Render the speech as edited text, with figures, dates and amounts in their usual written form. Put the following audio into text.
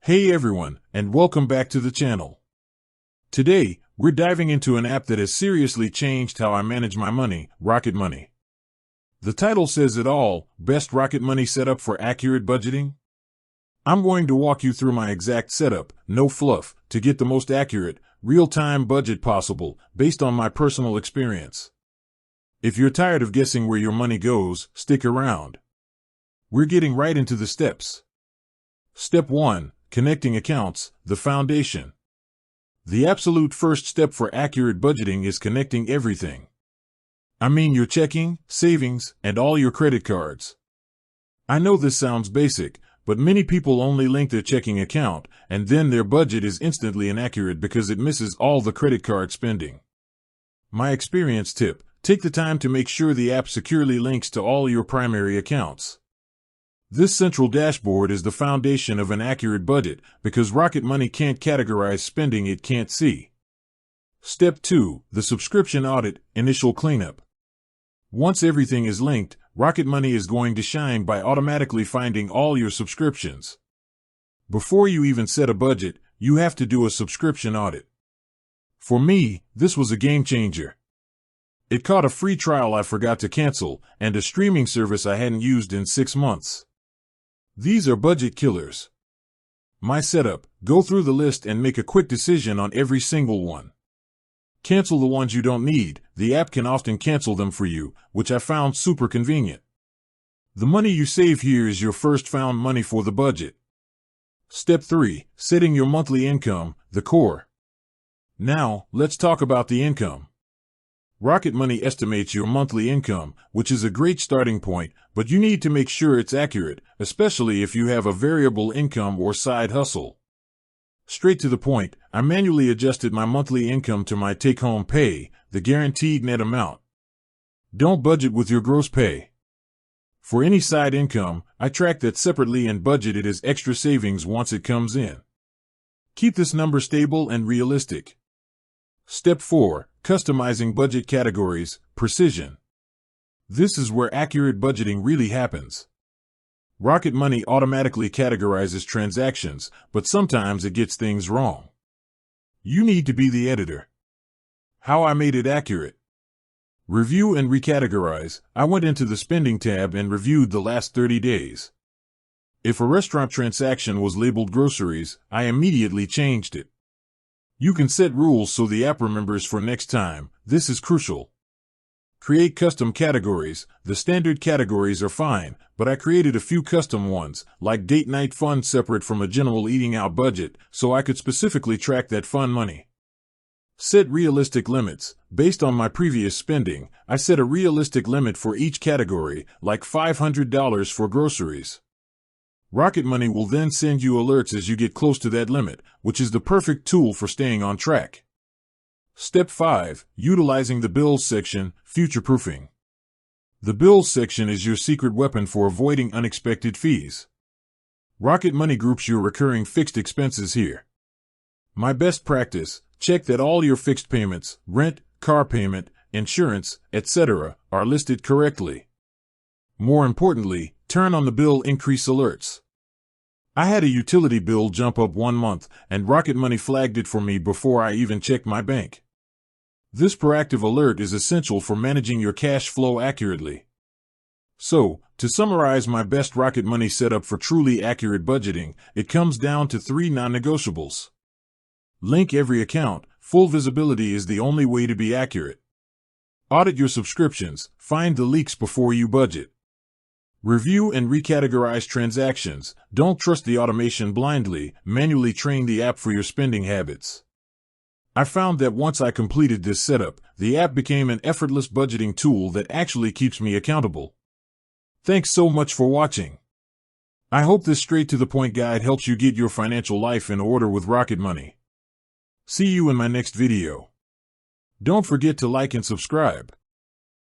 Hey everyone, and welcome back to the channel. Today, we're diving into an app that has seriously changed how I manage my money, Rocket Money. The title says it all, Best Rocket Money Setup for Accurate Budgeting. I'm going to walk you through my exact setup, no fluff, to get the most accurate, real-time budget possible, based on my personal experience. If you're tired of guessing where your money goes, stick around. We're getting right into the steps. Step 1. Connecting accounts, the foundation. The absolute first step for accurate budgeting is connecting everything. I mean your checking, savings, and all your credit cards. I know this sounds basic, but many people only link their checking account, and then their budget is instantly inaccurate because it misses all the credit card spending. My experience tip: take the time to make sure the app securely links to all your primary accounts. This central dashboard is the foundation of an accurate budget because Rocket Money can't categorize spending it can't see. Step 2. The subscription audit, initial cleanup. Once everything is linked, Rocket Money is going to shine by automatically finding all your subscriptions. Before you even set a budget, you have to do a subscription audit. For me, this was a game changer. It caught a free trial I forgot to cancel and a streaming service I hadn't used in 6 months. These are budget killers. My setup: go through the list and make a quick decision on every single one. Cancel the ones you don't need. The app can often cancel them for you, which I found super convenient. The money you save here is your first found money for the budget. Step 3. Setting your monthly income, the core. Now, let's talk about the income. Rocket Money estimates your monthly income, which is a great starting point, but you need to make sure it's accurate, especially if you have a variable income or side hustle. Straight to the point, I manually adjusted my monthly income to my take-home pay, the guaranteed net amount. Don't budget with your gross pay. For any side income, I track that separately and budget it as extra savings once it comes in. Keep this number stable and realistic. Step 4. Customizing budget categories, precision. This is where accurate budgeting really happens. Rocket Money automatically categorizes transactions, but sometimes it gets things wrong. You need to be the editor. How I made it accurate. Review and recategorize. I went into the spending tab and reviewed the last 30 days. If a restaurant transaction was labeled groceries, I immediately changed it. You can set rules so the app remembers for next time. This is crucial. Create custom categories. The standard categories are fine, but I created a few custom ones, like date night fun separate from a general eating out budget, so I could specifically track that fun money. Set realistic limits. Based on my previous spending, I set a realistic limit for each category, like $500 for groceries. Rocket Money will then send you alerts as you get close to that limit, which is the perfect tool for staying on track. Step 5. Utilizing the bills section, future-proofing. The bills section is your secret weapon for avoiding unexpected fees. Rocket Money groups your recurring fixed expenses here. My best practice: check that all your fixed payments, rent, car payment, insurance, etc., are listed correctly. More importantly, turn on the bill increase alerts. I had a utility bill jump up 1 month, and Rocket Money flagged it for me before I even checked my bank. This proactive alert is essential for managing your cash flow accurately. So, to summarize my best Rocket Money setup for truly accurate budgeting, it comes down to 3 non-negotiables. Link every account. Full visibility is the only way to be accurate. Audit your subscriptions. Find the leaks before you budget. Review and recategorize transactions. Don't trust the automation blindly. Manually train the app for your spending habits. I found that once I completed this setup, the app became an effortless budgeting tool that actually keeps me accountable. Thanks so much for watching. I hope this straight-to-the-point guide helps you get your financial life in order with Rocket Money. See you in my next video. Don't forget to like and subscribe.